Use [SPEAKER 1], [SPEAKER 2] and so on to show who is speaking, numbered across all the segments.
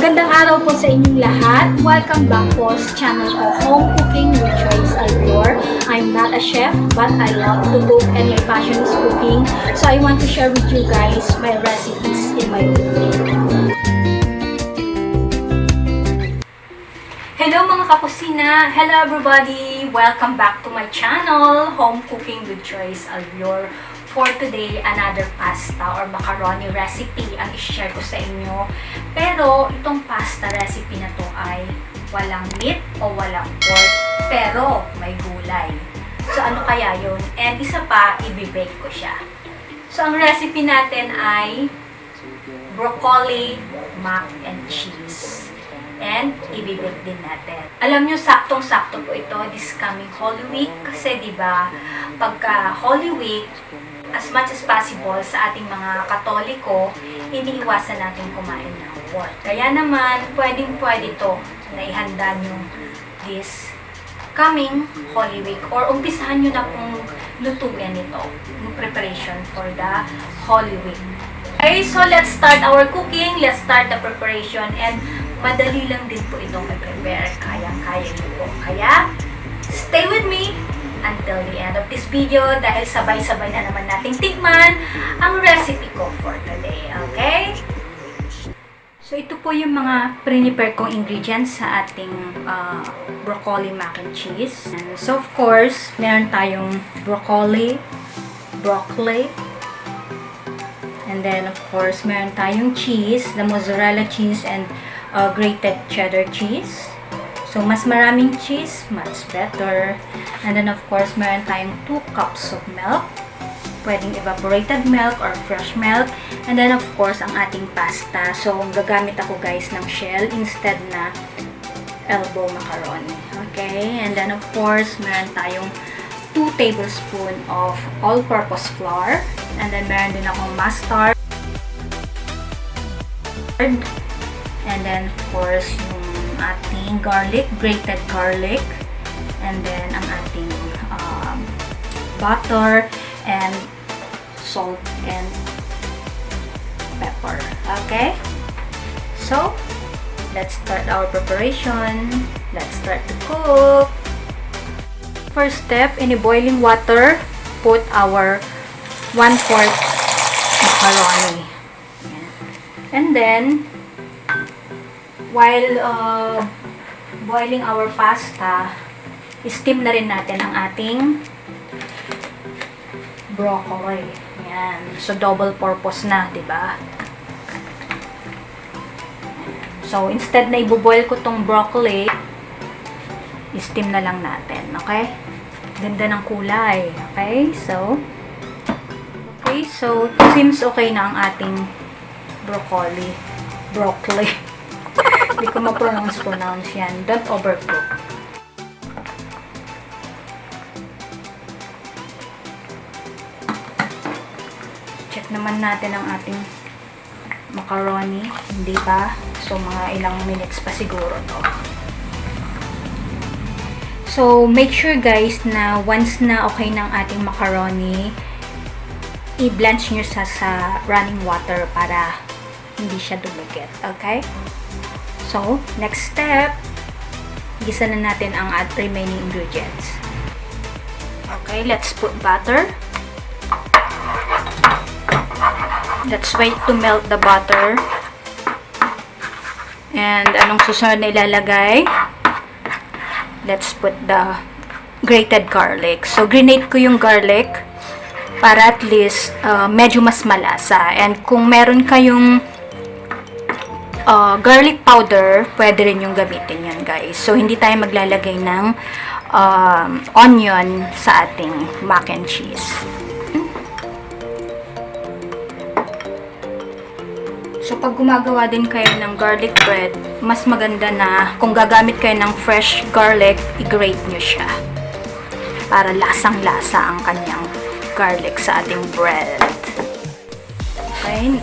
[SPEAKER 1] Magandang araw po sa inyong lahat. Welcome back po sa channel ko, Home Cooking with Joyce Alvior. I'm not a chef, but I love to cook and my passion is cooking. So I want to share with you guys my recipes in my cooking. Hello mga kakusina! Hello everybody! Welcome back to my channel, Home Cooking with Joyce Alvior. For today, another pasta or macaroni recipe ang i-share ko sa inyo. Pero, itong pasta recipe na to ay walang meat o walang pork, pero may gulay. So, ano kaya yun? And isa pa, i-bake ko siya. So, ang recipe natin ay broccoli mac and cheese. And, i-bake din natin. Alam nyo, saktong-sakto po ito this coming Holy Week. Kasi, diba, pagka Holy Week, as much as possible sa ating mga Katoliko, iniiwasan natin kumain ng pork. Kaya naman, pwedeng-pwede to na ihanda nyo this coming Holy Week. Or umpisahan nyo na kung lutuin ito, yung preparation for the Holy Week. Okay, so let's start our cooking. Let's start the preparation. And madali lang din po itong i-prepare. Kayang-kaya nyo po. Kaya, stay with me until the end of this video dahil sabay-sabay na naman nating tikman ang recipe ko for today. Okay? So, ito po yung mga prepare kong ingredients sa ating broccoli mac and cheese. And so, of course, meron tayong broccoli, and then, of course, meron tayong cheese, the mozzarella cheese and grated cheddar cheese. So, mas maraming cheese, much better. And then, of course, meron tayong 2 cups of milk. Pwedeng evaporated milk or fresh milk. And then, of course, ang ating pasta. So, gagamit ako, guys, ng shell instead na elbow macaroni. Okay? And then, of course, meron tayong 2 tablespoon of all-purpose flour. And then, meron din akong mustard. And then, of course, yung ating garlic, grated garlic, and then ang ating butter and salt and pepper. Okay? So, let's start our preparation. Let's start to cook. First step, in boiling water, put our 1/4 macaroni. And then, while boiling our pasta, steam na rin natin ang ating broccoli. Yan. So, double purpose na, diba? So, instead na ibuboil ko tong broccoli, steam na lang natin. Okay? Ganda ng kulay. Okay? So, since okay na ang ating broccoli. Hindi ko ma-pronounce yan. Don't overcook. Check naman natin ang ating macaroni. Hindi pa. So, mga ilang minutes pa siguro to. So, make sure guys na once na okay ng ating macaroni, i-blanch nyo sa running water para hindi siya dumikit. Okay? So, next step, gisa na natin ang remaining ingredients. Okay, let's put butter. Let's wait to melt the butter. And anong susunod na ilalagay? Let's put the grated garlic. So, grenade ko yung garlic para at least medyo mas malasa. And kung meron kayong garlic powder, pwede rin yung gamitin yan, guys. So, hindi tayo maglalagay ng onion sa ating mac and cheese. So, pag gumagawa din kayo ng garlic bread, mas maganda na kung gagamit kayo ng fresh garlic, i-grate nyo siya. Para lasang-lasa ang kanyang garlic sa ating bread. Okay.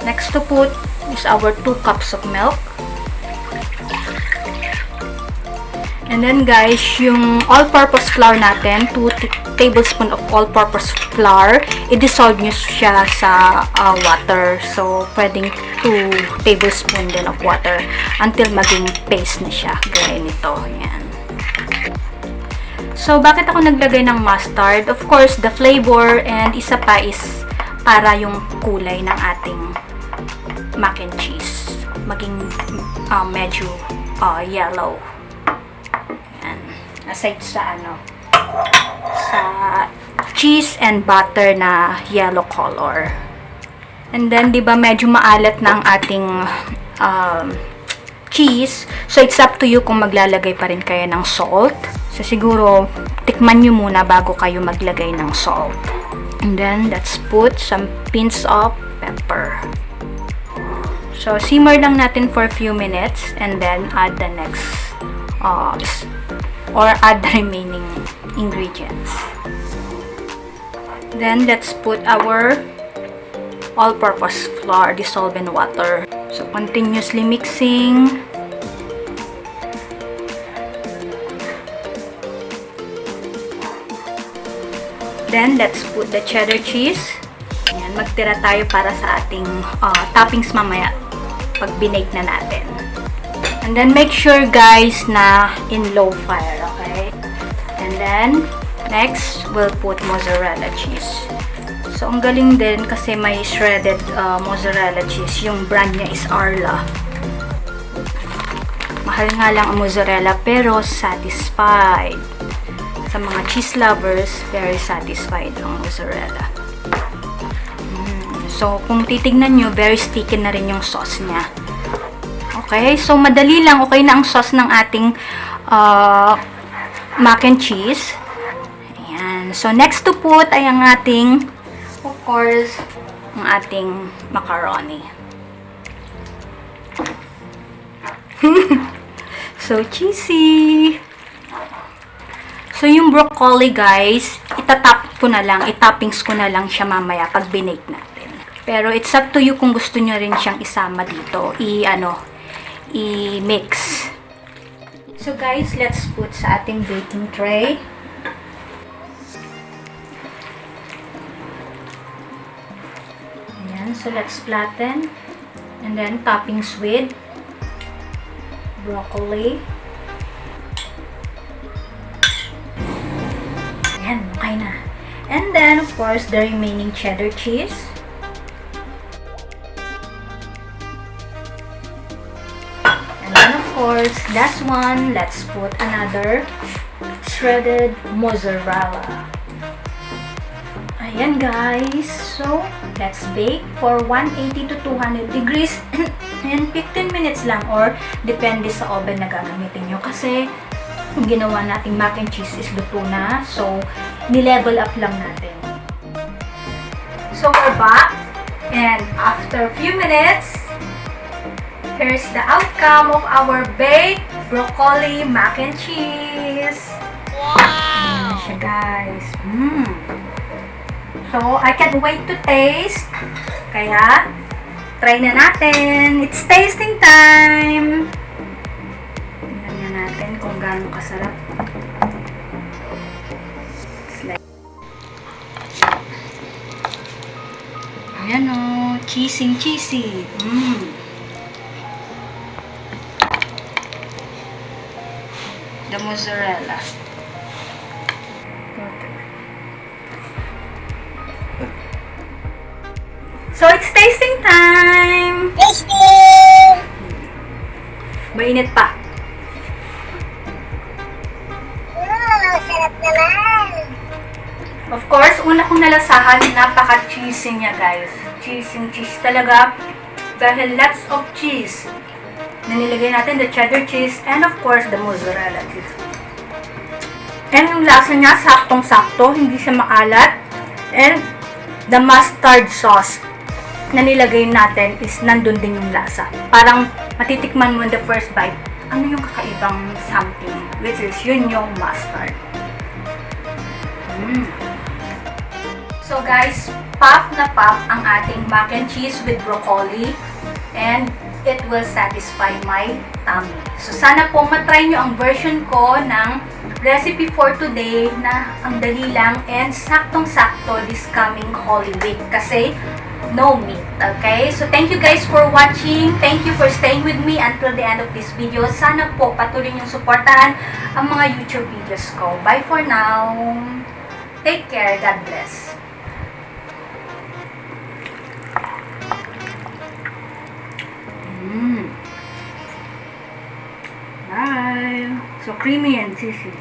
[SPEAKER 1] Next to put is our 2 cups of milk. And then guys, yung all-purpose flour natin, 2 tablespoon of all-purpose flour, i-dissolve nyo siya sa water. So, pwedeng 2 tablespoon din of water until maging paste na siya. Gaya nito. Yan. So, bakit ako naglagay ng mustard? Of course, the flavor, and isa pa is para yung kulay ng ating mac and cheese maging medyo yellow. Yan. Aside sa sa cheese and butter na yellow color. And then, di ba medyo maalat na ang ating cheese. So, it's up to you kung maglalagay pa rin kayo ng salt. So, siguro, tikman nyo muna bago kayo maglagay ng salt. And then, let's put some pinch of pepper. So, simmer lang natin for a few minutes and then add the next or add the remaining ingredients. Then, let's put our all-purpose flour dissolved in water. So, continuously mixing. Then, let's put the cheddar cheese. Ayan, magtira tayo para sa ating toppings mamaya pag binake na natin. And then, make sure guys na in low fire, okay? And then, next, we'll put mozzarella cheese. So, ang galing din kasi may shredded mozzarella cheese. Yung brand niya is Arla. Mahal nga lang ang mozzarella pero satisfied. Sa mga cheese lovers, very satisfied ang mozzarella. So, kung titignan nyo, very sticky na rin yung sauce niya. Okay? So, madali lang. Okay na ang sauce ng ating mac and cheese. Ayan. So, next to put ay ang ating, of course, ang ating macaroni. So, cheesy! So, yung broccoli, guys, itatap ko na lang, itoppings ko na lang siya mamaya pag binake natin. Pero, it's up to you kung gusto nyo rin siyang isama dito. I-mix. So, guys, let's put sa ating baking tray. Ayan. So, let's flatten. And then, toppings with broccoli. Ayan, okay na. And then, of course, the remaining cheddar cheese. And then, of course, last one, let's put another shredded mozzarella. Ayan, guys. So, let's bake for 180 to 200 degrees and 15 minutes lang or depende sa oven na gagamitin nyo. Kasi, yung ginawa nating mac and cheese is luto na. So, ni-level up lang natin. So, we're back. And after a few minutes, here's the outcome of our baked broccoli mac and cheese. Wow! Ayan siya, guys. So, I can't wait to taste. Kaya, try na natin. It's tasting time! Natin kung gaano kasarap. Ayan o, cheesy. The mozzarella. So, it's tasting time! Tasting! Mainit pa.
[SPEAKER 2] Sarap naman.
[SPEAKER 1] Of course, una kong nalasahan, napaka-cheesy niya, guys. Cheese talaga. Dahil lots of cheese. Nilagay natin the cheddar cheese and of course, the mozzarella cheese. And yung lasa niya, saktong-sakto. Hindi siya maalat. And the mustard sauce na nilagay natin is nandun din yung lasa. Parang matitikman mo in the first bite. Ano yung kakaibang something? Which is yun yung mustard. So guys, pop na pop ang ating mac and cheese with broccoli. And it will satisfy my tummy. So, sana po matry nyo ang version ko ng recipe for today na ang dali lang and saktong-sakto this coming Holy Week kasi no meat. Okay? So, thank you guys for watching. Thank you for staying with me until the end of this video. Sana po patuloy niyong suportahan ang mga YouTube videos ko. Bye for now. Take care. God bless. Bye. So creamy and cheesy.